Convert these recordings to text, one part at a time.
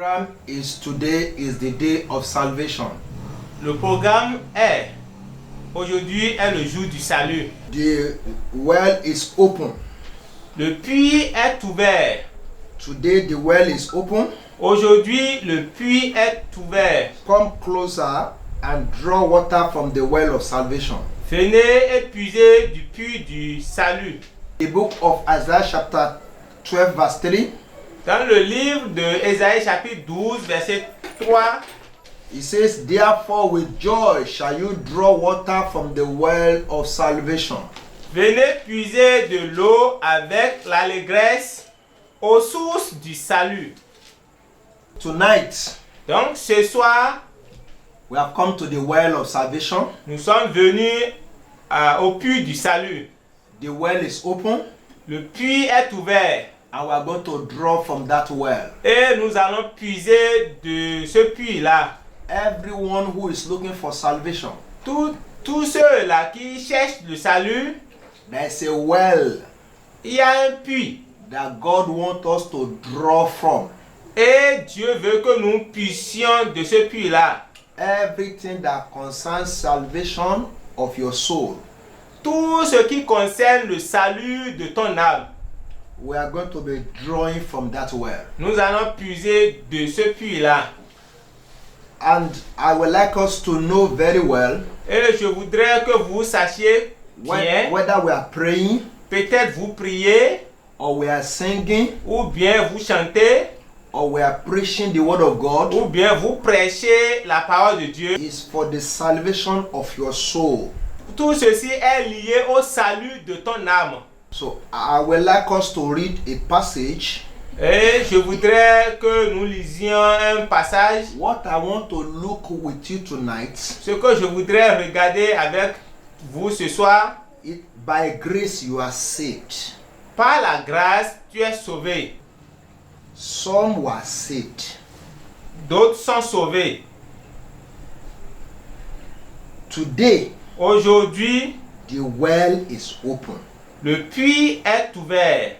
Program is today is the day of salvation. Le programme est aujourd'hui est le jour du salut. The well is open. Le puits est ouvert. Today the well is open. Aujourd'hui, le puits est ouvert. Come closer and draw water from the well of salvation. Venez et puisez du puits du salut. The book of Isaiah chapter 12 verse 3. Dans le livre de Ésaïe chapitre 12 verset 3, It says, "Therefore with joy shall you draw water from the well of salvation." venez puiser de l'eau avec l'allégresse aux sources du salut. Tonight Donc ce soir, we have come to the well of salvation. nous sommes venus au puits du salut. The well is open Le puits est ouvert and we are going to draw from that well. et nous allons puiser de ce puits-là. Everyone who is looking for salvation, Tous ceux-là qui cherchent le salut, there's a well il y a un puits. that God wants us to draw from. Et Dieu veut que nous puissions de ce puits-là. Everything that concerns salvation of your soul, Tout ce qui concerne le salut de ton âme, we are going to be drawing from that well. nous allons puiser de ce puits-là. And I would like us to know very well Et je voudrais que vous sachiez bien, whether we are praying peut-être vous priez, or we are singing ou bien vous chantez, or we are preaching the word of God, ou bien vous prêchez la parole de Dieu. is for the salvation of your soul. Tout ceci est lié au salut de ton âme. So I would like us to read a passage. Et je voudrais que nous lisions un passage. What I want to look with you tonight, Ce que je voudrais regarder avec vous ce soir, by grace you are saved. par la grâce, tu es sauvé. Some were saved. D'autres sont sauvés. Today, Aujourd'hui, the well is open. le puits est ouvert.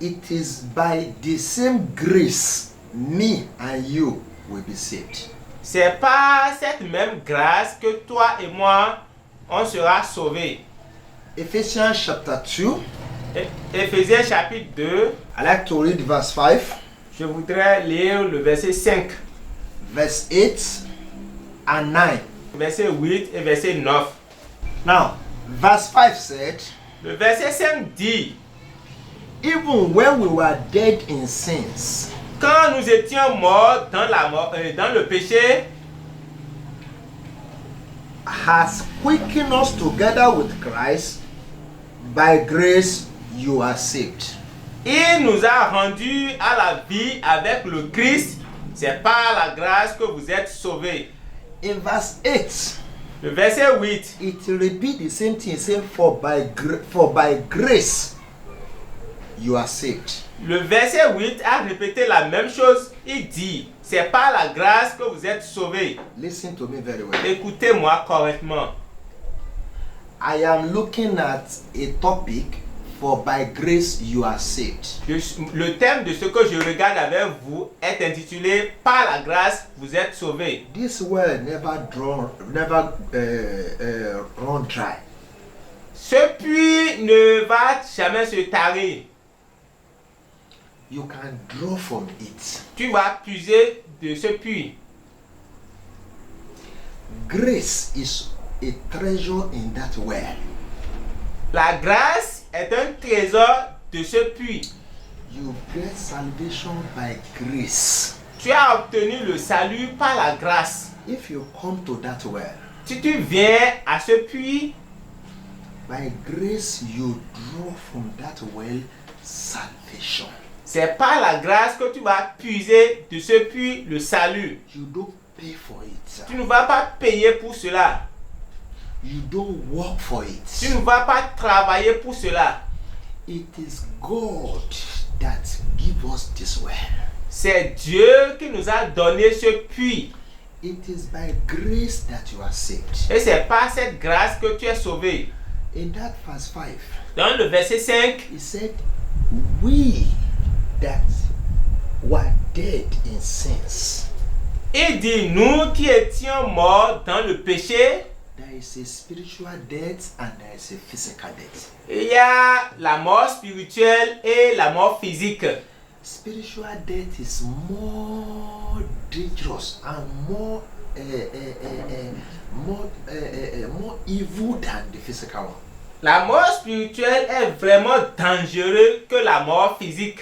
It is by the same grace me and you will be saved. C'est par cette même grâce que toi et moi, on sera sauvés. Ephesians chapter 2, Éphésiens chapitre 2, I like to read verse 5, je voudrais lire le verset 5, verse 8 and 9. verset 8 et verset 9. Now, verse 5 said, Le verset 5 dit, even when we were dead in sins, quand nous étions morts dans le péché, has quickened us together with Christ. By grace you are saved. il nous a rendus à la vie avec le Christ. C'est par la grâce que vous êtes sauvés. In verse 8, Le verset 8, it repeats the same thing, saying, for by grace you are saved. le verset 8 a répété la même chose. Il dit, c'est par la grâce que vous êtes sauvés. Listen to me very well. Écoutez-moi correctement. I am looking at a topic for by grace you are saved. Le thème de ce que je regarde avec vous est intitulé par la grâce vous êtes sauvés. This well never run dry. Ce puits ne va jamais se tarir. You can draw from it. Tu vas puiser de ce puits. Grace is a treasure in that well. La grâce est un trésor de ce puits. You get salvation by grace. Tu as obtenu le salut par la grâce. If you come to that well, Si tu viens à ce puits, by grace you draw from that well salvation. c'est par la grâce que tu vas puiser de ce puits le salut. You don't pay for it. Tu ne vas pas payer pour cela. You don't work for Tu it. ne vas pas travailler pour cela. It is God that gives us this well. C'est Dieu qui nous a donné ce puits. It is by grace that you are saved. Et c'est par cette grâce que tu es sauvé. In that verse 5, Dans le verset 5, he said, we that were dead in sins, Il dit, nous qui étions morts dans le péché, there is a spiritual death and there is a physical death. il y a la mort spirituelle et la mort physique. Spiritual death is more dangerous and more evil than the physical one. La mort spirituelle est vraiment dangereuse que la mort physique.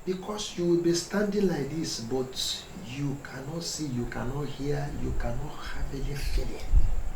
Because you will be standing like this, but you cannot see, you cannot hear, you cannot have any feeling.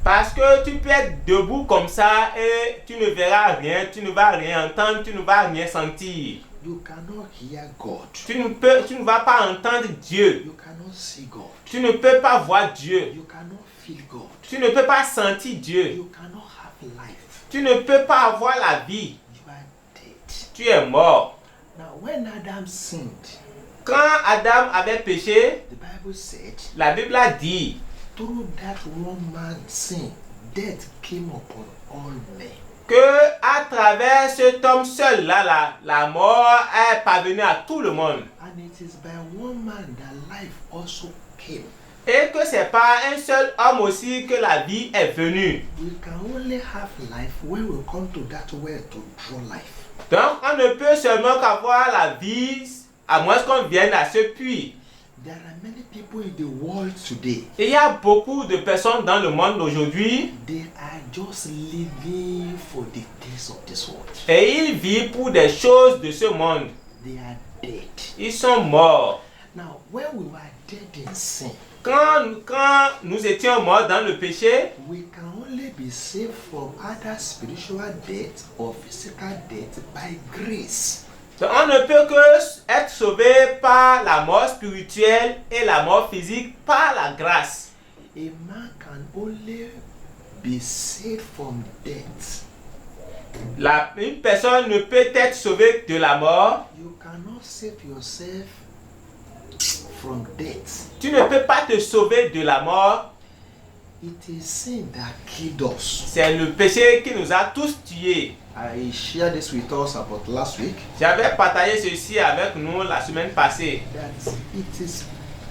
Parce que tu peux être debout comme ça et tu ne verras rien, tu ne vas rien entendre, tu ne vas rien sentir. You cannot hear God. Tu ne vas pas entendre Dieu. You cannot see God. Tu ne peux pas voir Dieu. You cannot feel God. Tu ne peux pas sentir Dieu. You cannot have life. Tu ne peux pas avoir la vie. You are dead. Tu es mort. Now, when Adam sinned, Quand Adam avait péché, the Bible said, la Bible a dit, through that one man's sin, death came upon all men. que à travers cet homme seul là, la mort est parvenue à tout le monde. And it is by one man that life also came. Et que c'est par un seul homme aussi que la vie est venue. We can only have life when we come to that way to draw life. Donc on ne peut seulement qu'avoir la vie à moins qu'on vienne à ce puits. There are many people in the world today. Il y a beaucoup de personnes dans le monde aujourd'hui They are just living for the things of this world. et ils vivent pour des choses de ce monde. They are dead. Ils sont morts. Now, when we were dead in sin, Quand nous étions morts dans le péché, we can only be saved from either spiritual death or physical death by grace. on ne peut que être sauvé par la mort spirituelle et la mort physique par la grâce. A man can only be saved from death. Une personne ne peut être sauvée de la mort. You cannot save yourself from death. Tu ne peux pas te sauver de la mort. It is sin that killed us. C'est le péché qui nous a tous tués. I shared this with us about last week. J'avais partagé ceci avec nous la semaine passée. That it is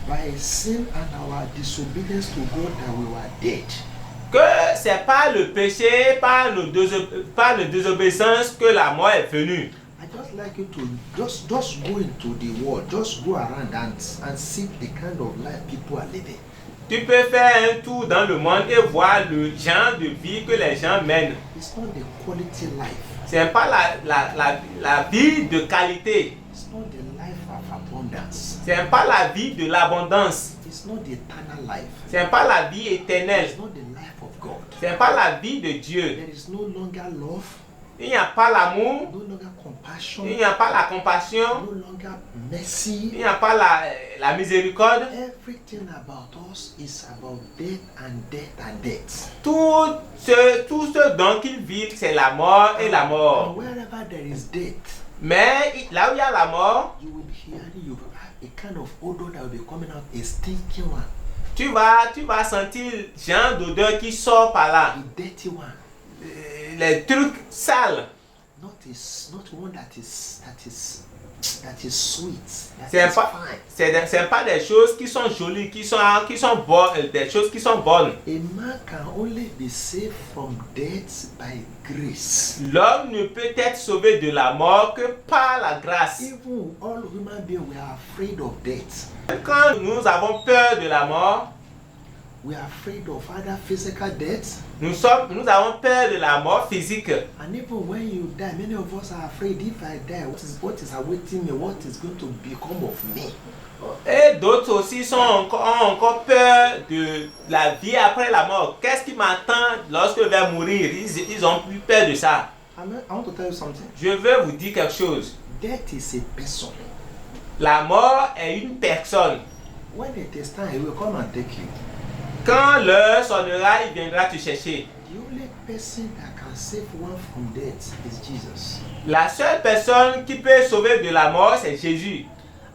by sin and our disobedience to God that we were dead. Que c'est par le péché, par nos désobéissances que la mort est venue. I just like you to just go into the world, just go around and see the kind of life people are living. Tu peux faire un tour dans le monde et voir le genre de vie que les gens mènent. It's not the quality life. C'est pas la vie de qualité. It's not the life of abundance. C'est pas la vie de l'abondance. It's not the eternal life. C'est pas la vie éternelle. It's not the life of God. C'est pas la vie de Dieu. There is no longer love, Il n'y a pas l'amour. no longer compassion, Il n'y a pas la compassion. no longer mercy. Il n'y a pas la miséricorde. Everything about us is about death and death and death. Tout ce dont ils vivent, c'est la mort et la And mort. wherever there is death, Mais là où il y a la mort, you will be hearing a kind of odor that will be coming out, a stinking one, tu vas sentir le genre d'odeur qui sort par là. a dirty one. Les trucs sales. Not one that is sweet. That C'est is pas, fine. c'est pas des choses qui sont jolies, qui sont bonnes, des choses qui sont bonnes. A man can only be saved from death by grace. L'homme ne peut être sauvé de la mort que par la grâce. Even all human beings, we are afraid of death. Quand nous avons peur de la mort, We are afraid of either physical death. nous avons peur de la mort physique. And even when you die, many of us are afraid if I die, what is awaiting me? What is going to become of me? Et d'autres aussi ont encore peur de la vie après la mort. Qu'est-ce qui m'attend lorsque je vais mourir? Ils ont plus peur de ça. I want to tell you something. Je veux vous dire quelque chose. Death is a person. La mort est une personne. When it is time, he will come and take you. Quand l'heure sonnera, il viendra te chercher. The only person that can save one from death is Jesus. La seule personne qui peut sauver de la mort, c'est Jésus.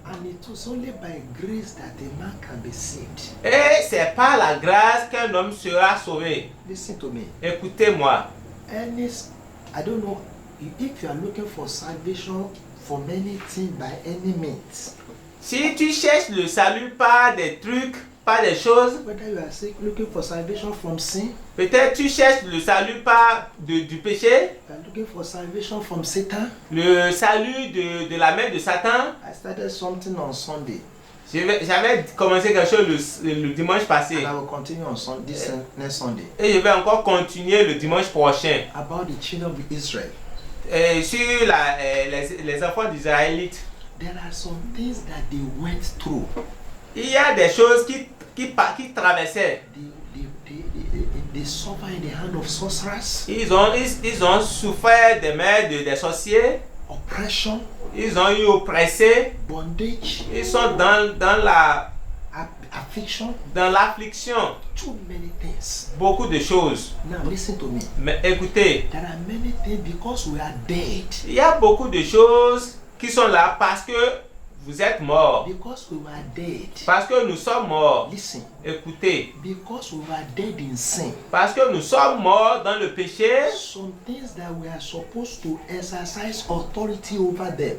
And it was only by grace that a man can be saved. Et c'est par la grâce qu'un homme sera sauvé. Listen to me. Écoutez-moi. I don't know if you are looking for salvation from anything by any means. Si tu cherches le salut par des trucs, par des choses, whether you are looking for salvation from sin, peut-être tu cherches le salut par du péché, you are looking for salvation from Satan. le salut de la main de Satan. I started something on Sunday, J'avais commencé quelque chose le dimanche passé and I will continue on this next Sunday, et je vais encore continuer le dimanche prochain about the children of Israel. sur les enfants d'Israélites. There are some things that they went through. Il y a des choses qui traversaient. They suffer in the hand of sorcerers, Ils ont souffert des mains des sorciers. oppression, Ils ont eu oppressé. bondage, Ils sont dans affliction, l'affliction. too many things. Beaucoup de choses. Now listen to me. Mais écoutez, There are many things because we are dead. il y a beaucoup de choses qui sont là parce que vous êtes morts. Because we were dead. Parce que nous sommes morts. Listen. Écoutez, Because we were dead in sin. parce que nous sommes morts dans le péché, Some things that we are supposed to exercise authority over them,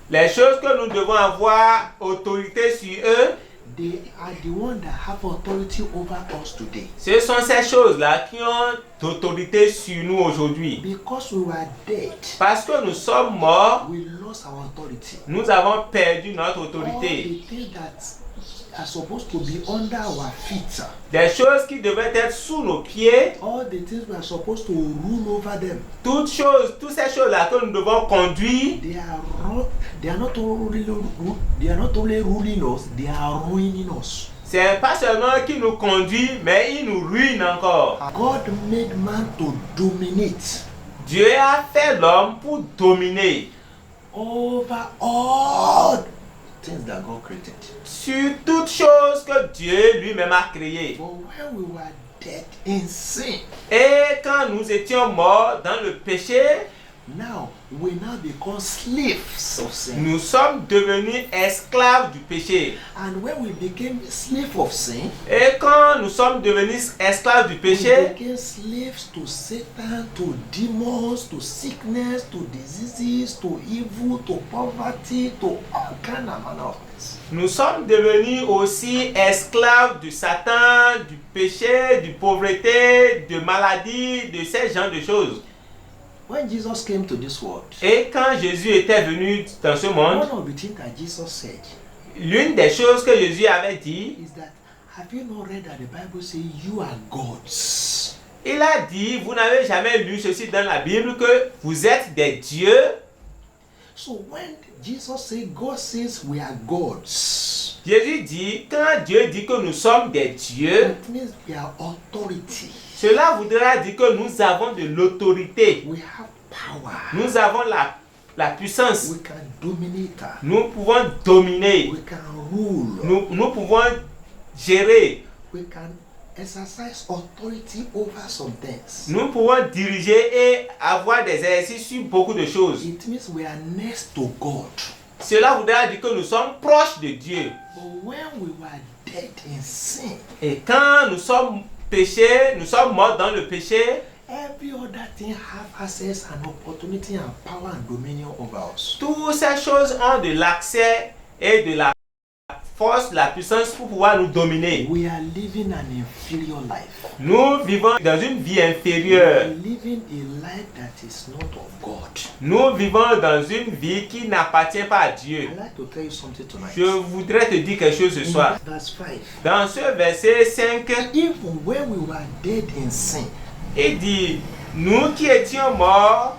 les choses que nous devons avoir autorité sur eux, they are the ones that have authority over us today. ce sont ces choses-là qui ont autorité sur nous aujourd'hui. Because we were dead, Parce que nous sommes morts, we lost our authority. nous avons perdu notre All autorité. the things that are supposed to be under our feet, Des choses qui devaient être sous nos pieds, all the things we are supposed to rule over them, toutes ces choses-là que nous devons conduire, they are not only ruling us, they are ruining us. c'est pas seulement qui nous conduit, mais il nous ruine encore. God made man to dominate Dieu a fait l'homme pour dominer over all things that God created. sur toutes choses que Dieu lui-même a créées. But when we were dead in sin, Et quand nous étions morts dans le péché, now we now become slaves of sin. nous sommes devenus esclaves du péché. And when we became slaves of sin, Et quand nous sommes devenus esclaves du we péché, became slaves to Satan, to demons, to sickness, to diseases, to evil, to poverty, to all kind of manner of things. nous sommes devenus aussi esclaves du Satan, du péché, de pauvreté, de maladie, de ces genres de choses. When Jesus came to this world, Et quand Jésus était venu dans ce monde, one of the things that Jesus said l'une des choses que Jésus avait dit, is that, have you not read that the Bible says you are gods? il a dit, vous n'avez jamais lu ceci dans la Bible, que vous êtes des dieux. So when Jesus said, God says we are gods, Jésus dit, quand Dieu dit que nous sommes des dieux, it means we are authority. cela voudra dire que nous avons de l'autorité. We have power. Nous avons la puissance. We can dominate. Nous pouvons dominer. We can rule. Nous pouvons gérer. We can exercise authority over some things. Nous pouvons diriger et avoir des exercices sur beaucoup de choses. It means we are next to God. Cela voudra dire que nous sommes proches de Dieu. But when we were dead in sin, Et quand nous sommes péchés, nous sommes morts dans le péché, every other thing have access and opportunity and power and dominion over us. toutes ces choses ont de l'accès et de la force, la puissance pour pouvoir nous dominer. We are living an inferior life. Nous vivons dans une vie We are inférieure. living a life that is not of God. Nous vivons dans une vie qui n'appartient pas à Dieu. I'd like to tell you something tonight. Je voudrais te dire quelque chose ce soir. In verse 5, Dans ce verset 5, even when we were dead in sin, il dit, nous qui étions morts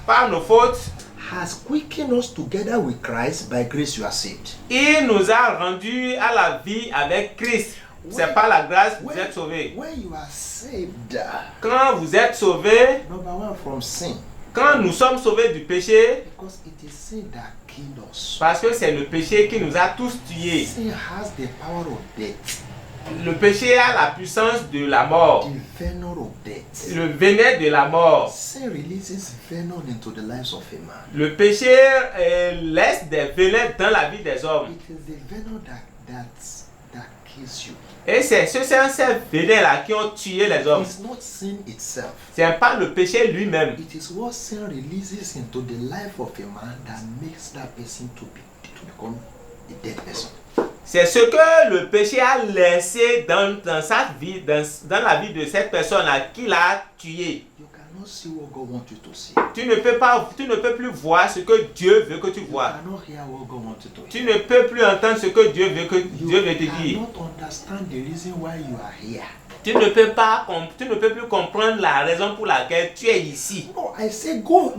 par nos fautes, has quickened us together with Christ. By grace you are saved. il nous a rendus à la vie avec Christ. C'est par la grâce que vous êtes sauvés. When you are saved, Quand vous êtes sauvés, number one, from sin, quand nous sommes sauvés du péché, because it is sin that killed us. parce que c'est le péché qui nous a tous tués. Sin has the power of death, Le péché a la puissance de la mort, the venom of death. le venin de la mort. Sin releases venom into the lives of a man. Le péché laisse des venins dans la vie des hommes. It is the venom that kills you. Et c'est ces venins-là qui ont tué les hommes. It's not sin itself. Ce n'est pas le péché lui-même. It is what sin releases into the life of a man that makes that person to become a dead person. C'est ce que le péché a laissé dans sa vie, dans la vie de cette personne à qui l'a tué. You cannot see what God wants you to see. Tu ne peux plus voir ce que Dieu veut que tu vois. You cannot hear what God wants you to hear. Tu ne peux plus entendre ce que Dieu veut te dire. You cannot understand the reason why you are here. Tu ne peux plus comprendre la raison pour laquelle tu es ici. No, I say go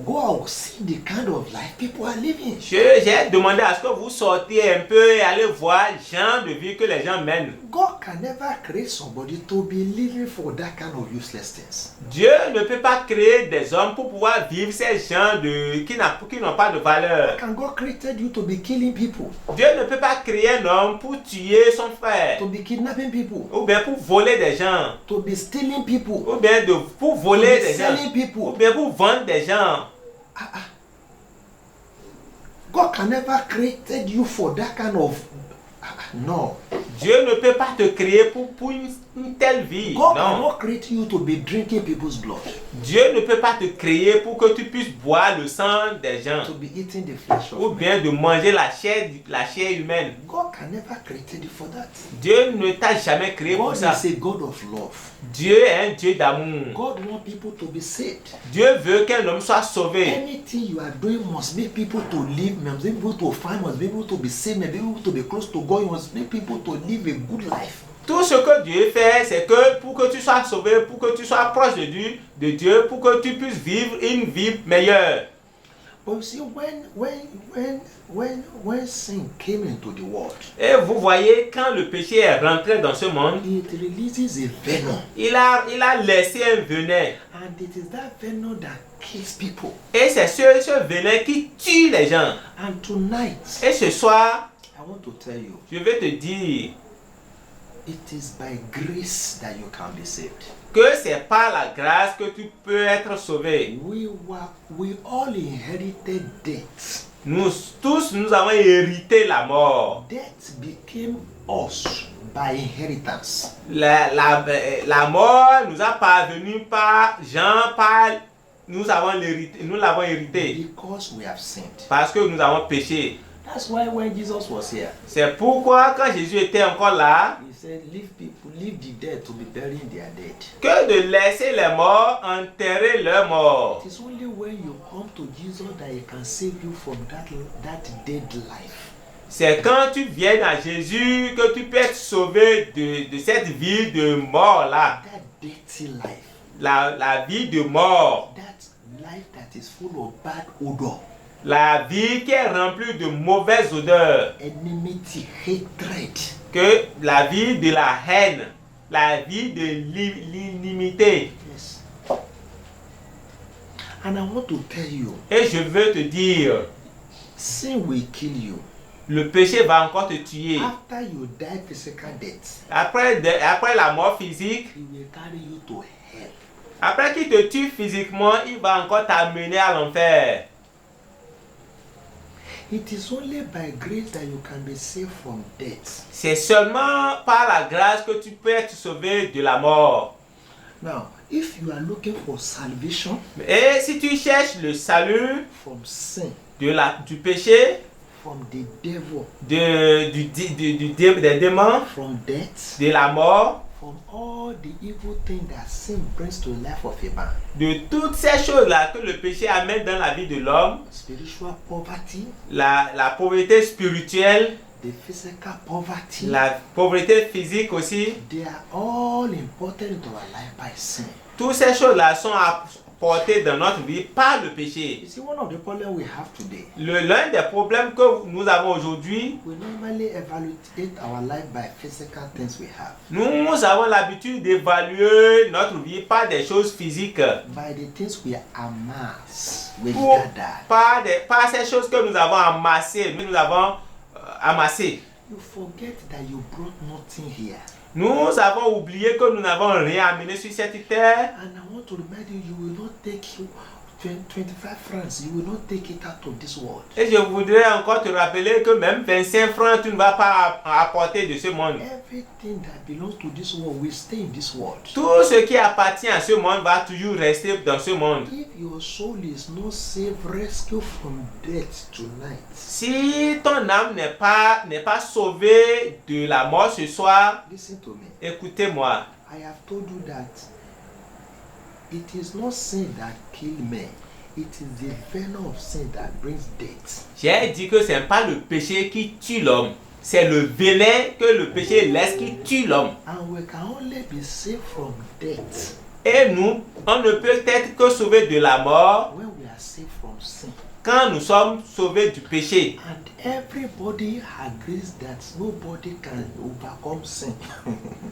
out, see the kind of life people are living. J'ai demandé à ce que vous sortiez un peu et allez voir le genre de vie que les gens mènent. God can never create somebody to be living for that kind of useless things. Dieu ne peut pas créer des hommes pour pouvoir vivre ces gens qui n'ont pas de valeur. Can God created you to be killing people? Dieu ne peut pas créer un homme pour tuer son frère. To be kidnapping people? Ou bien pour voler des gens. To be stealing people? Ou bien pour voler des gens. Selling people? Ou bien pour vendre des gens. God can never created you for that kind of... No. Dieu ne peut pas te créer pour une telle vie. God Non. cannot create you to be drinking people's blood. Dieu ne peut pas te créer pour que tu puisses boire le sang des gens. To be eating the flesh of Ou bien de manger la chair humaine. God can never create you for that. Dieu ne t'a jamais créé pour God ça. is a God of love. Dieu est un Dieu d'amour. God wants people to be saved. Dieu veut qu'un homme soit sauvé. Anything you are doing must make people to live, must be able to find, must be able to be saved, must be able to be close to God, you must make people to live a good life. Tout ce que Dieu fait, c'est que pour que tu sois sauvé, pour que tu sois proche de Dieu, pour que tu puisses vivre une vie meilleure. But you see, when sin came into the world, Et vous voyez, quand le péché est rentré dans ce monde, it releases a venom. il a laissé un venin. And it is that venom that kills people. Et c'est ce venin qui tue les gens. And tonight, Et ce soir, I want to tell you, je vais te dire it is by grace that you can be saved. que c'est par la grâce que tu peux être sauvé. We all inherited death. Nous tous, nous avons hérité la mort. Death became us by inheritance. La mort nous a parvenu par nous l'avons hérité. Because we have sinned. Parce que nous avons péché. That's why when Jesus was here, C'est pourquoi quand Jésus était encore là, he said, leave the dead to be burying their dead. que de laisser les morts enterrer leurs morts. It is only when you come to Jesus that he can save you from that dead life. C'est quand tu viens à Jésus que tu peux être sauvé de cette vie de mort là. That dirty life. La vie de mort. That life that is full of bad odor. La vie qui est remplie de mauvaises odeurs. Enmity, hatred. Que la vie de la haine. La vie de l'inimité. Yes. And I want to tell you. Et je veux te dire. Sin will kill you. Le péché va encore te tuer. After you die physical death. Après la mort physique. He will carry you to hell. Après qu'il te tue physiquement, il va encore t'amener à l'enfer. It is only by grace that you can be saved from death. C'est seulement par la grâce que tu peux être sauvé de la mort. Now, if you are looking for salvation, et si tu cherches le salut from sin, du péché, from the devil, des démons, from death, de la mort, from all the evil things that sin brings to the life of a man, de toutes ces choses-là que le péché amène dans la vie de l'homme, spiritual poverty, la pauvreté spirituelle, the physical poverty, la pauvreté physique aussi, they are all important into our life by sin. Toutes ces choses-là sont apportées dans notre vie par le péché. You see, one of the problems we have today, L'un des problèmes que nous avons aujourd'hui, we normally evaluate our life by physical things we have. nous avons l'habitude d'évaluer notre vie par des choses physiques. By the things we amass, we gather. Par ces choses que nous avons amassées, amassées. You forget that you brought nothing here. Nous avons oublié que nous n'avons rien amené sur cette terre. And I want to remind you, you will not take 25 francs, you will not take it out of this world. Et je voudrais encore te rappeler que même 25 francs, tu ne vas pas apporter de ce monde. Everything that belongs to this world will stay in this world. Tout ce qui appartient à ce monde va toujours rester dans ce monde. If your soul is not saved, rescue from death tonight. Si ton âme n'est pas sauvée de la mort ce soir, Listen to me. écoutez-moi. I have told you that it is not sin that kills men. It is the venom of sin that brings death. J'ai dit que ce n'est pas le péché qui tue l'homme. C'est le venin que le péché laisse qui tue l'homme. And we can only be saved from death Et nous, on ne peut être que sauvés de la mort when we are saved from sin. quand nous sommes sauvés du péché. And everybody agrees that nobody can overcome sin.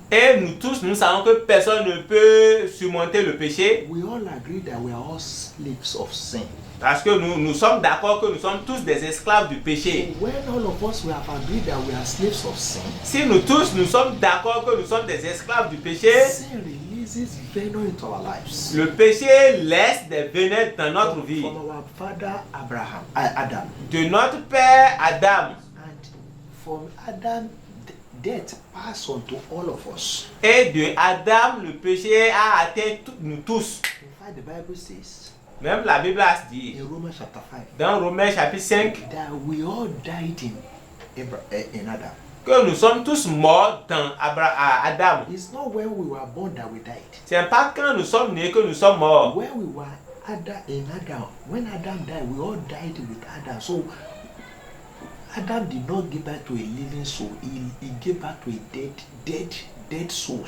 Et nous tous, nous savons que personne ne peut surmonter le péché. We all agree that we are all slaves of sin. Parce que nous sommes d'accord que nous sommes tous des esclaves du péché. When all of us we have agreed that we are slaves of sin, Si nous tous, nous sommes d'accord que nous sommes des esclaves du péché, sin releases venom into our lives. le péché laisse des venins dans notre vie. From our father Adam. De notre père Adam. And from Adam, death passed on to all of us. Et de Adam, le péché a atteint nous tous. In fact, the Bible says Même la Bible a dit, in Romans chapter 5, dans Romains chapitre 5, that we all died in Adam. que nous sommes tous morts dans Adam. It's not when we were born that we died. Ce n'est pas quand nous sommes nés que nous sommes morts. When we were in Adam, when Adam died, we all died with Adam. So Adam did not give back to a living soul. He gave back to a dead soul.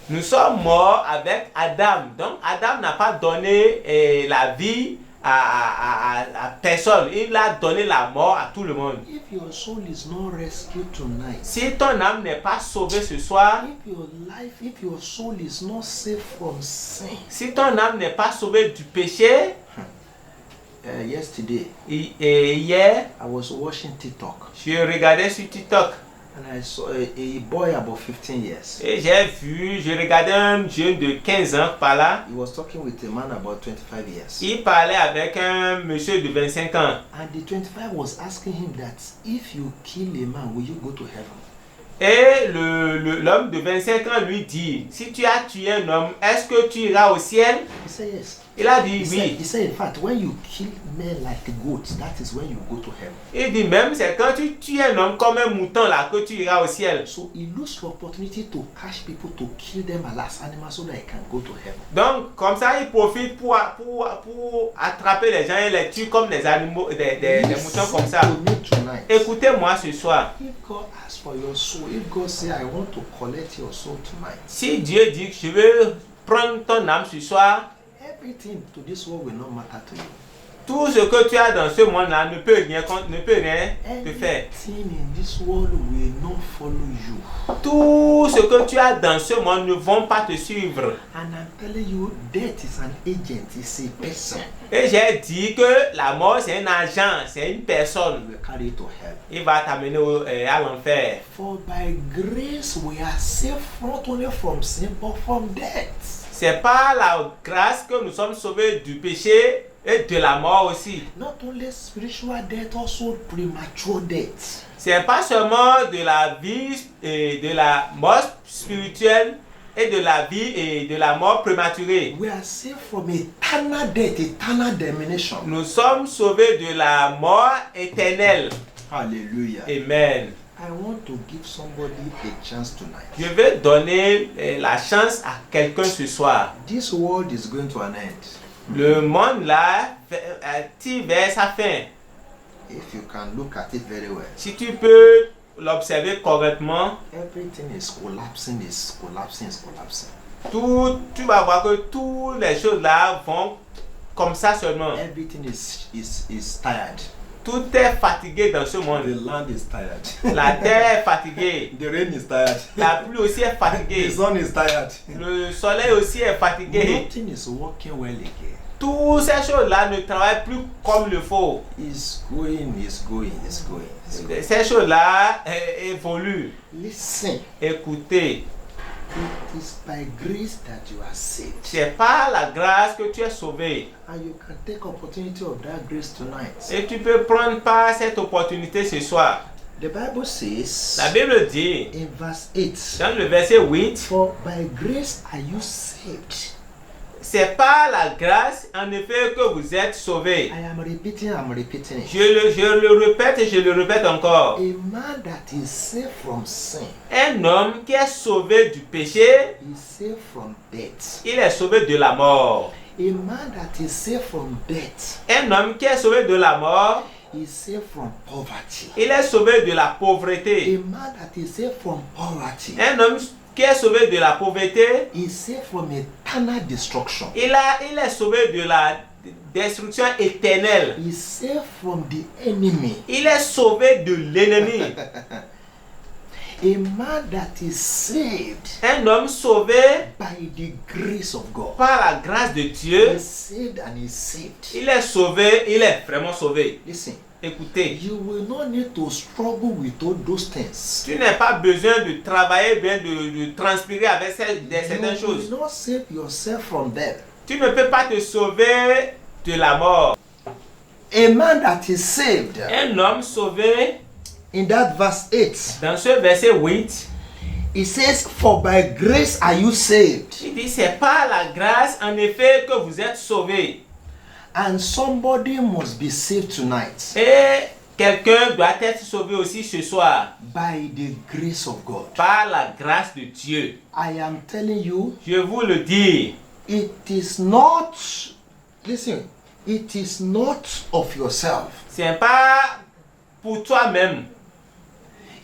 Nous sommes morts avec Adam. Donc Adam n'a pas donné la vie à personne. Il a donné la mort à tout le monde. If your soul is not rescued tonight, Si ton âme n'est pas sauvée ce soir, if your soul is not saved from sin, si ton âme n'est pas sauvée du péché, yesterday et hier, I was watching TikTok je regardais sur TikTok and I saw a boy about 15 years. et je regardais un jeune de 15 ans par là. He was talking with a man about 25 years. Il parlait avec un monsieur de 25 ans. And the 25 was asking him that if you kill a man, will you go to heaven? Et l'homme de 25 ans lui dit, si tu as tué un homme, est-ce que tu iras au ciel? He said yes. Il a dit oui. He said in fact, when you kill men like goats, that is when you go to heaven. Il dit même, c'est quand tu tues un homme comme un mouton là que tu iras au ciel. So he looks for opportunity to catch people to kill them as animals so that he can go to heaven. Donc comme ça, il profite pour attraper les gens et les tuer comme des animaux, des moutons comme ça. Écoutez-moi ce soir. If God asks for your soul, if God say I want to collect your soul tonight, Si Dieu dit que je veux prendre ton âme ce soir, everything to this world will not matter to you. tout ce que tu as dans ce monde-là ne peut rien te faire. Everything in this world will not follow you. Tout ce que tu as dans ce monde ne vont pas te suivre. And I'm telling you, death is an agent, it's a person. Et j'ai dit que la mort c'est un agent, c'est une personne. Will carry you to hell. Il va t'amener à l'enfer. For by grace we are saved not only from sin but from death. C'est par la grâce que nous sommes sauvés du péché et de la mort aussi. Not only spiritual death, also premature death. C'est pas seulement de la vie et de la mort spirituelle et de la vie et de la mort prématurée. We are saved from eternal death, eternal damnation. Nous sommes sauvés de la mort éternelle. Hallelujah. Amen. I want to give somebody a chance tonight. Je vais donner la chance à quelqu'un ce soir. This world is going to an end. Le monde là tire vers sa fin. If you can look at it very well, Si tu peux l'observer correctement, everything is collapsing, is collapsing, is collapsing. tu vas voir que toutes les choses là vont comme ça seulement. Everything is tired. Tout est fatigué dans ce The monde. land is tired. La terre est fatiguée. The rain is tired. La pluie aussi est The fatiguée. sun is tired. Le soleil aussi est fatigué. Nothing is working well again. Toutes ces choses-là ne travaillent plus comme il faut. It's going, it's going, it's going. It's going. Ces choses-là évoluent. Listen, Écoutez, It is by grace that you are saved. C'est par la grâce que tu es sauvé. And you can take opportunity of that grace tonight. Et tu peux prendre part à cette opportunité ce soir. The Bible says La Bible dit, in verse 8, dans le verset 8, for by grace are you saved. c'est par la grâce, en effet, que vous êtes sauvés. I am repeating, I'm repeating it. Je le répète et je le répète encore. A man that is saved from sin Un homme qui est sauvé du péché, is saved from death. il est sauvé de la mort. A man that is saved from death Un homme qui est sauvé de la mort, is saved from poverty. il est sauvé de la A pauvreté. man that is saved from poverty Un homme qui est sauvé de la pauvreté, is saved from eternal destruction. il est sauvé de la destruction éternelle. Is saved from the enemy. Il est sauvé de l'ennemi. A man that is saved Un homme sauvé by the grace of God par la grâce de Dieu, is saved and is saved. il est sauvé, il est vraiment sauvé. Listen, Écoutez, you will not need to struggle with all those things. tu n'as pas besoin de travailler bien, de transpirer avec certaines You choses. will not save yourself from them. Tu ne peux pas te sauver de la mort. A man that is saved, Un homme sauvé, in that verse 8, dans ce verset 8, it says, for by grace are you saved. il dit c'est par la grâce en effet que vous êtes sauvés. And somebody must be saved tonight Et quelqu'un doit être sauvé aussi ce soir by the grace of God. par la grâce de Dieu. I am telling you, Je vous le dis, it is not, listen, it is not of yourself. c'est pas pour toi-même,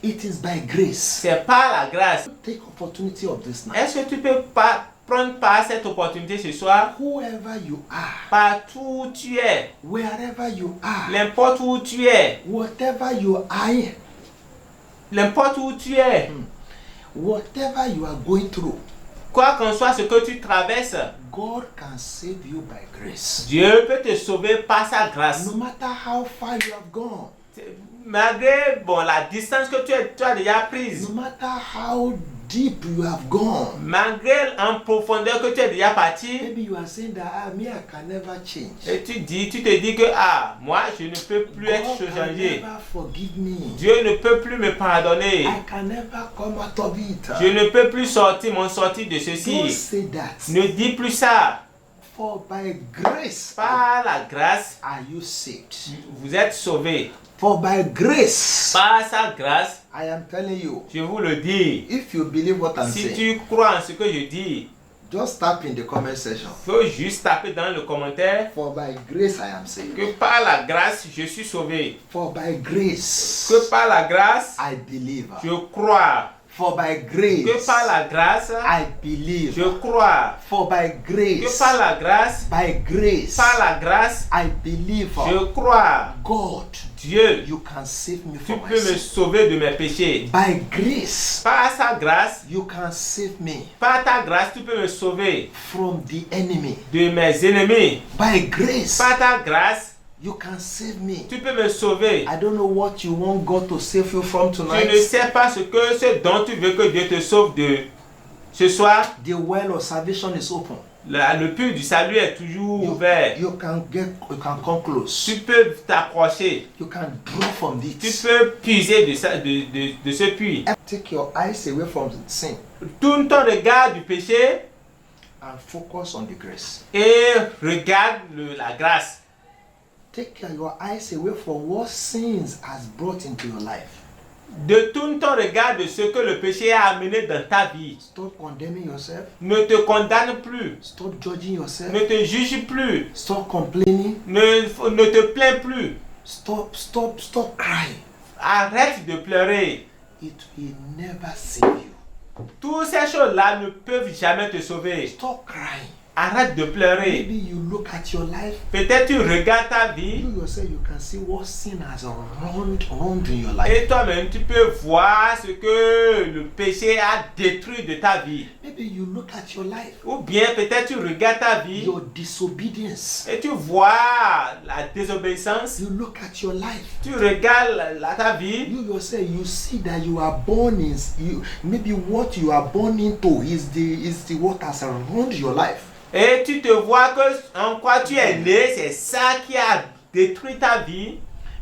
It is by grace. c'est par la grâce. Take opportunity of this night. Est-ce que tu peux pas prendre part à cette opportunité ce soir? Whoever you are, Partout où tu es, wherever you are, n'importe où tu es, whatever you are, n'importe où tu es, whatever you are going through, quoi qu'en soit ce que tu traverses, God can save you by grace. Dieu peut te sauver par sa grâce. No matter how far you have gone, Malgré la distance que tu as déjà prise, no matter how deep you have gone, malgré en profondeur que tu es déjà parti, maybe you are saying that me, I can never change. et tu te dis que moi je ne peux plus être God can changé. never forgive me. Dieu ne peut plus me pardonner. I can never come out of it. Je ne peux plus sortir de Don't ceci. say that. Ne dis plus ça. For by grace Par la grâce, are you saved. vous êtes sauvés. For by grace, Par sa grâce, I am telling you, je vous le dis. if you believe what I'm Si saying, tu crois en ce que je dis, just tap in the comment section. il faut juste taper dans le commentaire For by grace I am saved. que par la grâce, je suis sauvé. For by grace Que par la grâce, I believe. je crois. For by Que grace par la grâce, I believe. je crois. For by Que grace, par la grâce, by grace par la grâce, I believe. je crois. God, Dieu, you can save me tu from my peux me sin. sauver de mes péchés. By grace, Par sa grâce, you can save me par ta grâce, tu peux me sauver from the enemy. de mes ennemis. By grace, Par ta grâce, you can save me. tu peux me sauver. I don't know what you want God to save you from Je ne tonight. sais pas ce dont tu veux que Dieu te sauve de ce soir. The well of salvation is open. Le puits du salut est toujours ouvert. You can come close. Tu peux t'approcher. You can draw from Tu it. peux puiser de ce puits. Take your eyes away from sin Tourne ton regard du péché and focus on the grace. et regarde la grâce. Take your eyes away from what sins has brought into your life. Détourne ton regard de ce que le péché a amené dans ta vie. Stop condemning yourself. Ne te condamne plus. Stop judging yourself. Ne te juge plus. Stop complaining. Ne te plains plus. Stop crying. Arrête de pleurer. It will never save you. Toutes ces choses-là ne peuvent jamais te sauver. Stop crying. Arrête de pleurer. Maybe you look at your life. Peut-être tu regardes ta vie. You yourself, you can see what sin has wronged in your life. Et toi-même, tu peux voir ce que le péché a détruit de ta vie. Maybe you look at your life. Ou bien peut-être tu regardes ta vie. Your disobedience. Et tu vois la désobéissance. You look at your life. Tu regardes ta vie. You yourself, you see that you are born in. Maybe what you are born into is the what has wronged your life. Et tu te vois que en quoi tu es né, c'est ça qui a détruit ta vie.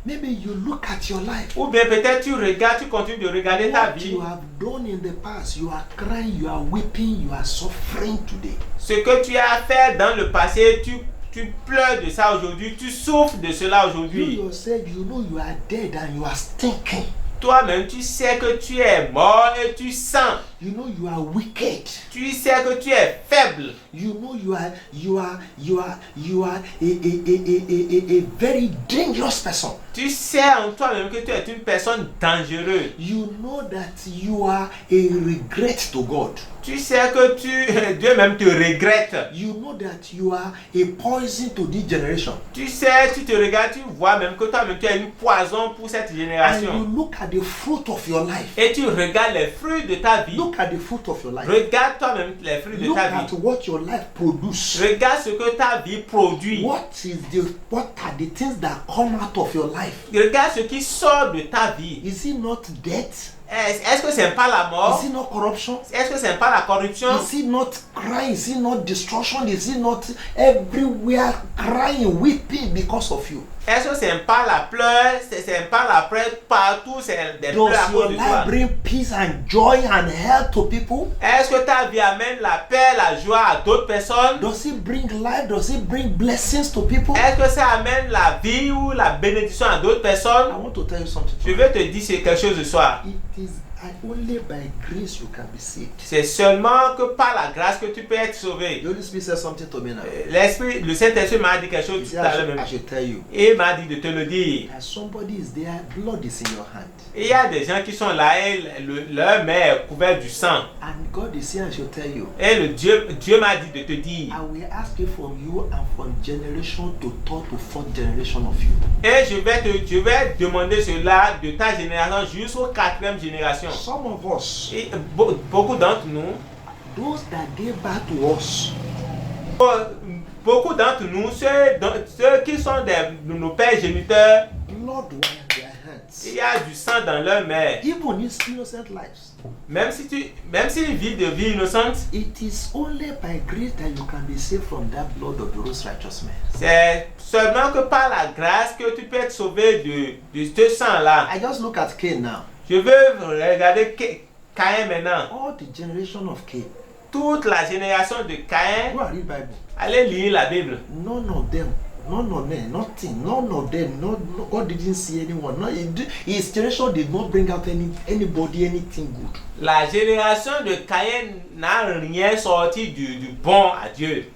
Maybe you look at your life. Ou bien peut-être tu regardes, tu continues de regarder ta What vie. you have done in the past, you are crying, you are weeping, you are suffering today. Ce que tu as fait dans le passé, tu pleures de ça aujourd'hui, tu souffres de cela You aujourd'hui. yourself, you know you are dead and you are stinking. Toi-même, tu sais que tu es mort et tu sens. You know you are wicked. Tu sais que tu es faible. You know you are a very dangerous person. Tu sais en toi-même que tu es une personne dangereuse. You know that you are a regret to God. Tu sais que Dieu même te regrette. You know that you are a poison to this generation. Tu sais, tu te regardes, tu vois même que toi-même tu es une poison pour cette And génération. you look at the fruit of your life. Et tu regardes les fruits de ta vie. Look at the fruit of your life. Regarde toi-même les fruits de Look ta at vie. what your life produces. Regarde ce que ta vie produit. What are the things that come out of your life? Regarde ce qui sort de ta vie. Is it not death? Est-ce que c'est pas la mort? Is it not corruption? Est-ce que c'est pas la corruption? Is it not crying? Is it not destruction? Is it not everywhere crying, weeping because of you? Est-ce que c'est pas la pleure? C'est pas la pleure partout, c'est des pleurs à Does your cause de toi. life bring peace and joy and health to people? Est-ce que ta vie amène la paix, la joie à d'autres personnes? Does it bring life? Does it bring blessings to people? Est-ce que ça amène la vie ou la bénédiction à d'autres I personnes? want to tell you something. Je vais te dire c'est quelque chose ce soir. It is only by grace you can be saved. C'est seulement que par la grâce que tu peux être sauvé. The Holy Spirit said something to me now. L'Esprit, le Saint-Esprit m'a dit quelque chose He tout said, à l'heure I même. should tell you. Et il m'a dit de te le dire. As somebody is there, blood is in your hand. Et il y a des gens qui sont là et leur main est couverte du sang. And God is here, I should tell you. Et Dieu m'a dit de te dire. I will ask you from you and from generation to third to fourth generation of you. Et je vais demander cela de ta génération jusqu'aux 4e génération. Some of us, Et beaucoup d'entre nous, those that gave birth to us, beaucoup d'entre nous, ceux qui sont nos pères géniteurs, blood was in their hands. il y a du sang dans leur main. Even in innocent lives. Même s'ils vivent de vie innocente, It is only by grace that you can be saved from that blood of those righteous men. c'est seulement que par la grâce que tu peux être sauvé de ce sang-là. I just look at Cain now. Je veux regarder Caïn maintenant. All the generation of Cain. Toute la génération de Caïn, Go and read Bible. allez lire la Bible. None of them, nothing. None of them. No, God didn't see anyone. No, his generation did not bring out anybody anything good. La génération de Caïn n'a rien sorti du bon à Dieu.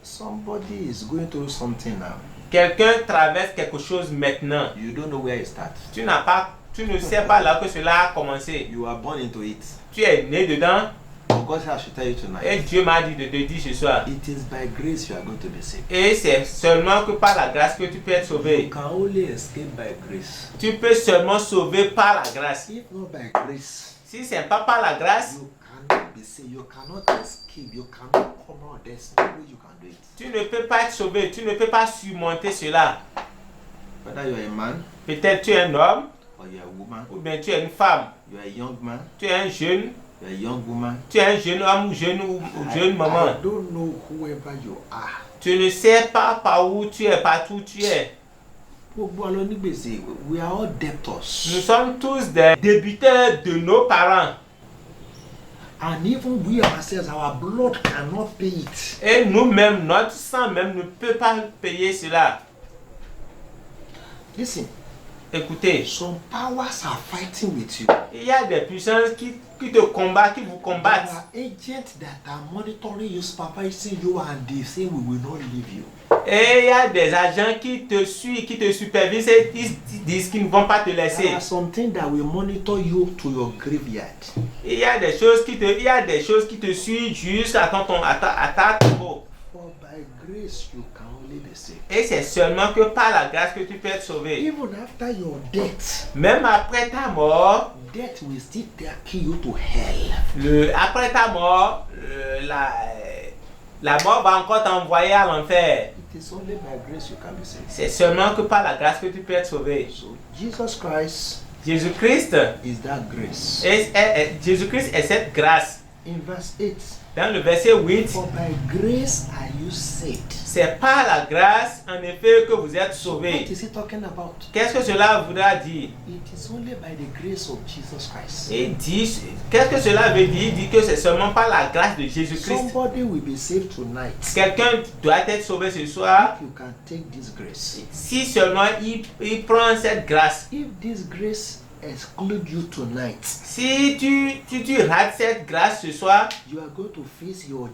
Somebody is going through something now. Quelqu'un traverse quelque chose maintenant. You don't know where it starts. Tu ne sais pas là que cela a commencé. You are born into it. Tu es né dedans But God said I should tell you tonight. et Dieu m'a dit de te dire ce soir. It is by grace you are going to be saved. Et c'est seulement que par la grâce que tu peux être You sauvé. can only escape by grace. Tu peux seulement sauver par la grâce. If not by grace, Si c'est pas par la grâce, you cannot be saved. You cannot escape. You cannot come out. There's no way you can do it. tu ne peux pas être sauvé. Tu ne peux pas surmonter cela. Whether you are a man Peut-être tu es un homme or you are a woman, ou bien tu es une femme. you are a young man, Tu es un jeune. you are a young woman. Tu es un jeune homme ou jeune maman. I don't know whoever you are. Tu ne sais pas par où tu es, partout où tu es. Gbogbo alọ ní gbèsè, we are all Nous debtors. sommes tous des débiteurs de nos parents. And even we ourselves, our blood cannot pay it. Et nous-mêmes, notre sang même ne peut pas payer cela. Listen, Écoutez, some powers are fighting with you. il y a des puissances qui te combattent, qui vous There combattent. are agents that are monitoring you, supervising you, and they say we will not leave you. Et il y a des agents qui te suivent, qui te supervisent et ils disent qu'ils ne vont pas te laisser. There are some things that will monitor you to your graveyard. Il y a des choses qui te suivent jusqu'à ta tombe. For by grace you can only be saved. Et c'est seulement que par la grâce que tu peux être sauvé. Even after your death, Même après ta mort, death will still take you to hell. après ta mort, la mort va encore t'envoyer à l'enfer. It is only by grace you can be saved. C'est seulement que par la grâce que tu peux être sauvé. So Jesus Christ Jésus-Christ is that grace. Jésus-Christ est cette grâce. In verse 8, Dans le verset 8, for by grace are you saved. c'est par la grâce en effet que vous êtes What sauvés. is he talking about? Qu'est-ce que cela voudra dire? It is only by the grace of Jesus Christ. Il dit, qu'est-ce que cela veut dire? Il dit que c'est seulement par la grâce de Jésus-Christ. Somebody will be saved tonight. Quelqu'un doit être sauvé ce soir You can take this grace. si seulement il prend cette grâce. If this grace exclude you tonight, Si tu rates cette grâce ce soir, you are going to face your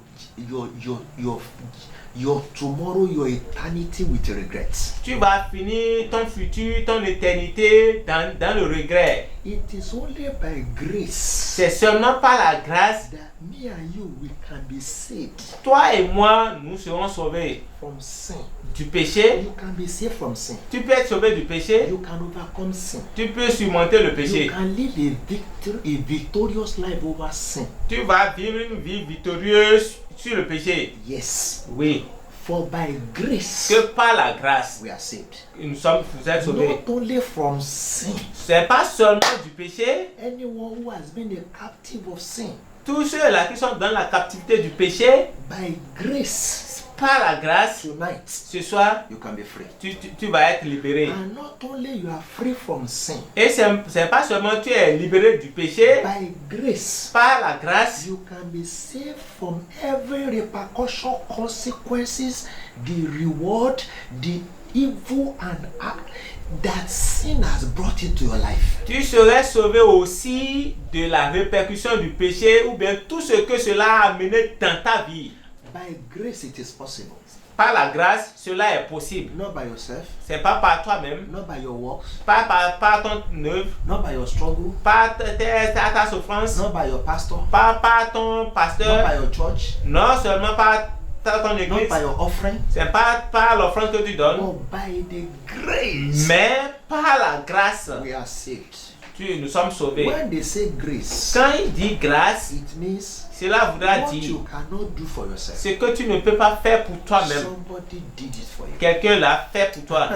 tomorrow, your eternity with regrets. tu vas finir ton futur, ton éternité dans le regret. It is only by grace C'est seulement par la grâce, that me and you we can be saved toi et moi, nous serons sauvés from sin. du péché. You can be saved from sin. Tu peux être sauvé du péché. You can overcome sin. Tu peux surmonter le péché. You can live a victorious life over sin. Tu vas vivre une vie victorieuse sur le péché. Yes. Oui. For by grace Que par la grâce, we are saved. vous êtes sauvés. Not only from sin. C'est pas seulement du péché. Anyone who has been a captive of sin, Tous ceux-là qui sont dans la captivité du péché, by grace par la grâce, tonight ce soir, you can be free. tu vas être libéré. And not only you are free from sin, Et c'est pas seulement tu es libéré du péché, by grace par la grâce, you can be saved from every repercussion, consequences, the reward, the evil and act that sin has brought into your life. tu serais sauvé aussi de la répercussion du péché ou bien tout ce que cela a amené dans ta vie. By grace it is possible. Par la grâce, cela est possible. Not by yourself, C'est pas par toi-même, not by your works, pas par ton œuvre, not by your struggle, pas ta souffrance, not by your pastor, pas par ton not pasteur, by your church, non seulement par ton not église, by your offering, c'est pas par l'offrande que tu donnes, but by the grace mais par la grâce, we are saved. nous sommes sauvés. When they say grace, Quand il dit grâce, it means cela voudra what dire you cannot do for yourself. ce que tu ne peux pas faire pour toi-même. Somebody did it for you. Quelqu'un l'a fait pour toi.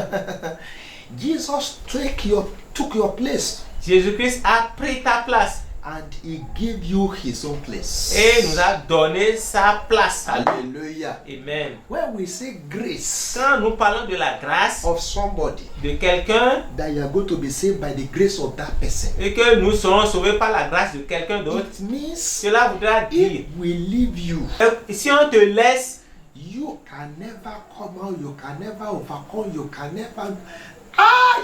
Jesus took your place Jésus-Christ a pris ta place and he gave you his own place. et nous a donné sa place. Hallelujah. Amen. When we say grace Quand nous parlons de la grâce of somebody, de quelqu'un that you are going to be saved by the grace of that person, et que nous serons sauvés par la grâce de quelqu'un d'autre, it means cela voudra dire, if we leave you, si on te laisse, you can never come out, you can never overcome, you can never.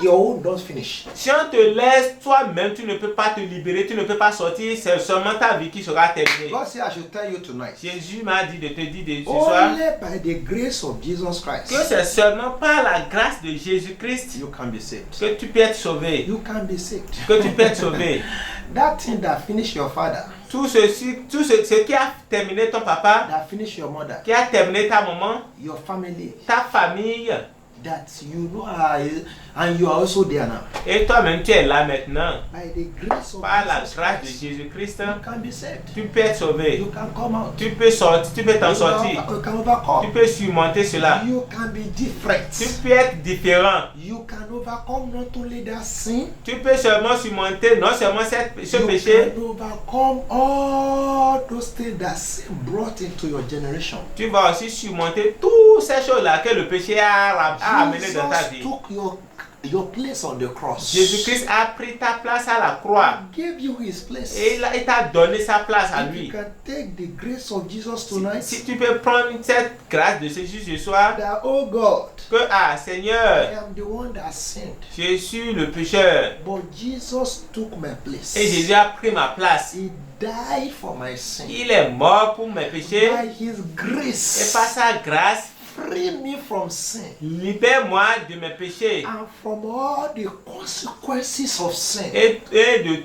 Your own don't finish. si on te laisse toi-même, tu ne peux pas te libérer, tu ne peux pas sortir, c'est seulement ta vie qui sera terminée. God said I should tell you tonight. Jésus m'a dit de te dire ce soir Only by the grace of Jesus Christ que c'est seulement par la grâce de Jésus-Christ you can be saved. que tu peux être sauvé. You can be saved. Que tu peux être sauvé. That thing that finished your father, Tout ce qui a terminé ton papa, that finished your mother, qui a terminé ta maman, your family, ta famille, that you know and you are also there now. et toi-même tu es là maintenant. By the grace of Par la Jesus grâce de Christ, Jésus-Christ, you can be saved. tu peux être sauvé. You can come out. Tu peux sortir, tu peux t'en sortir. You can Tu overcome. peux surmonter cela. You can be Tu different. peux être différent. You can overcome not only that sin, Tu peux seulement surmonter non seulement ce you péché, can overcome all those things that sin brought into your generation. tu vas aussi surmonter toutes ces choses-là que le péché a amené dans ta Jesus vie. took your place on the cross. Jésus-Christ a pris ta place à la croix Gave you his place. et il t'a donné sa place à If lui. you can take the grace of Jesus tonight, Si tu peux prendre cette grâce de Jésus ce soir, that oh God, que I Seigneur, am the one that sinned, je suis le pécheur but Jesus took my place. et Jésus a pris ma place. He died for my sin. Il est mort pour mes péchés By his et grace, par sa grâce, free me from sin libère-moi de mes péchés and from all the consequences of sin. et de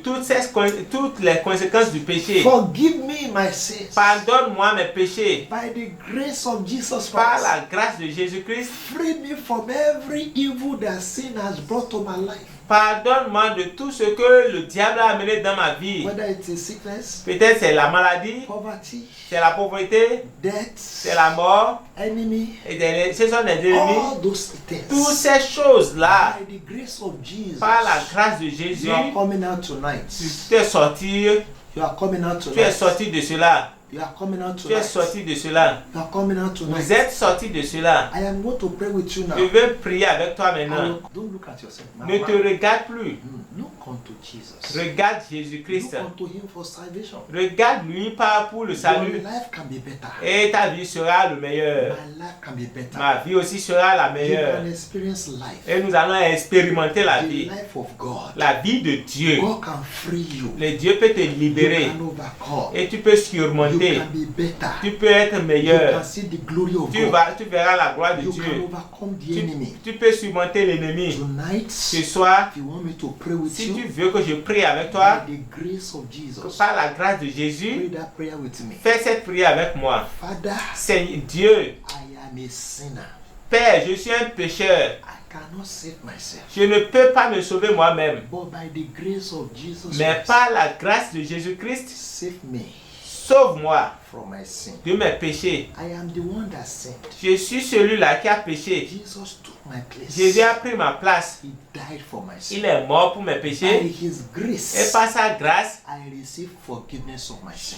toutes les conséquences du péché. Forgive me my sins. Pardonne-moi mes péchés. By the grace of Jesus Par Christ. la grâce de Jésus-Christ, Free me from every evil that sin has brought to my life. pardonne-moi de tout ce que le diable a amené dans ma vie. Whether it's a sickness, Peut-être c'est la maladie, poverty, c'est la pauvreté, death, c'est la mort, enemy, et ce sont des ennemis. all those Toutes things. ces choses-là, By the grace of Jesus, par la grâce de Jésus, you are coming out tonight. tu es sorti, You are coming out tu es tonight. sorti de cela. You are coming out Tu es tonight. sorti de cela. You are coming out Vous tonight. êtes sorti de cela. I am going to pray with you now. Je veux prier avec toi I maintenant. will- Don't look at yourself. Ne te regarde plus. Look unto Jesus. Regarde Jésus-Christ. Look unto him for salvation. Regarde lui pas pour le Your salut. life can be better. Et ta vie sera le meilleur. My life can be better. Ma vie aussi sera la You meilleure. can experience life. Et nous allons expérimenter la The vie. life of God. La vie de Dieu. God can free you. Le Dieu peut te You libérer. can overcome. Et tu peux You surmonter. can be better. Tu peux être You meilleur. can see the glory of Tu God. verras la gloire de You can Dieu. overcome the enemy. Tu peux surmonter l'ennemi. Tonight, Ce soir, if you want me to pray with si tu you, veux que je prie avec toi, by the grace of Jesus, par la grâce de pray Jésus, that prayer with me. fais cette prière avec moi. Father, Seigneur Dieu, I am a sinner. Père, je suis un pécheur. I cannot save myself. Je ne peux pas me sauver moi-même. But by the grace of Jesus Mais Christ, par la grâce de Jésus-Christ, save me sauve-moi from my sin. de mes péchés. I am the one that sinned. Je suis celui-là qui a péché. Jesus took my place. Jésus a pris ma place. He died for my sin. Il est mort pour mes By péchés. his Et grace, par sa grâce, I receive forgiveness of my sin.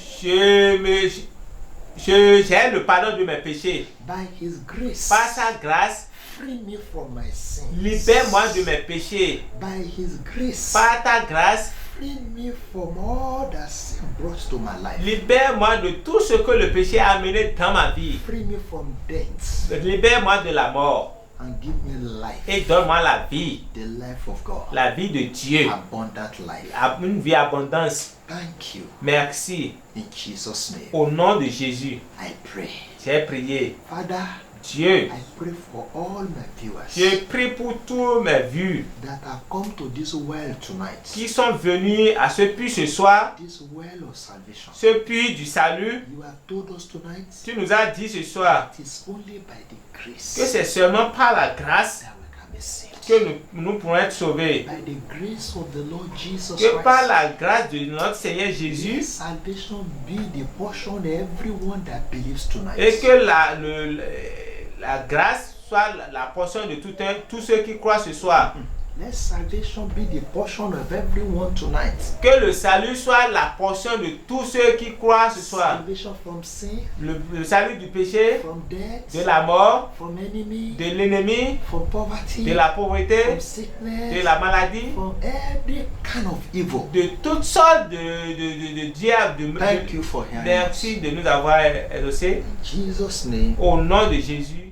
j'ai le pardon de mes péchés. By his grace, Par sa grâce, free me from my sin. libère-moi de mes péchés. By his grace, Par ta grâce, free me from all that sin brought to my life. libère-moi de tout ce que le péché a amené dans ma vie. Free me from death Libère-moi de la mort and give me life. et donne-moi la vie, The life of God. la vie de Dieu, Abundant life. une vie abondance. Thank you. Merci. In Jesus' name, Au nom de Jésus, I pray. j'ai prié. Father, Dieu, I pray for all my viewers je prie pour tous mes vues that have come to this well tonight. qui sont venus à ce puits ce soir, This well of salvation. ce puits du salut. You have told us tonight Tu nous as dit ce soir it is only by the grace que c'est seulement par la grâce that we can be saved. que nous pourrons être sauvés. By the grace of the Lord Jesus Que par Christ, la grâce de notre Seigneur let Jésus salvation be the portion of everyone that believes tonight. et que la grâce soit la portion de tous ceux qui croient ce soir. Let salvation be the portion of everyone tonight. Que le salut soit la portion de tous ceux qui croient ce soir. Salvation from sin, Le salut du péché, from death, de la mort, from enemy, de l'ennemi, from poverty, de la pauvreté, from sickness, de la maladie, from every kind of evil. de toutes sortes de diables. Thank you for hearing us. Merci de nous avoir exaucés. In Jesus' name. Au nom de Jésus.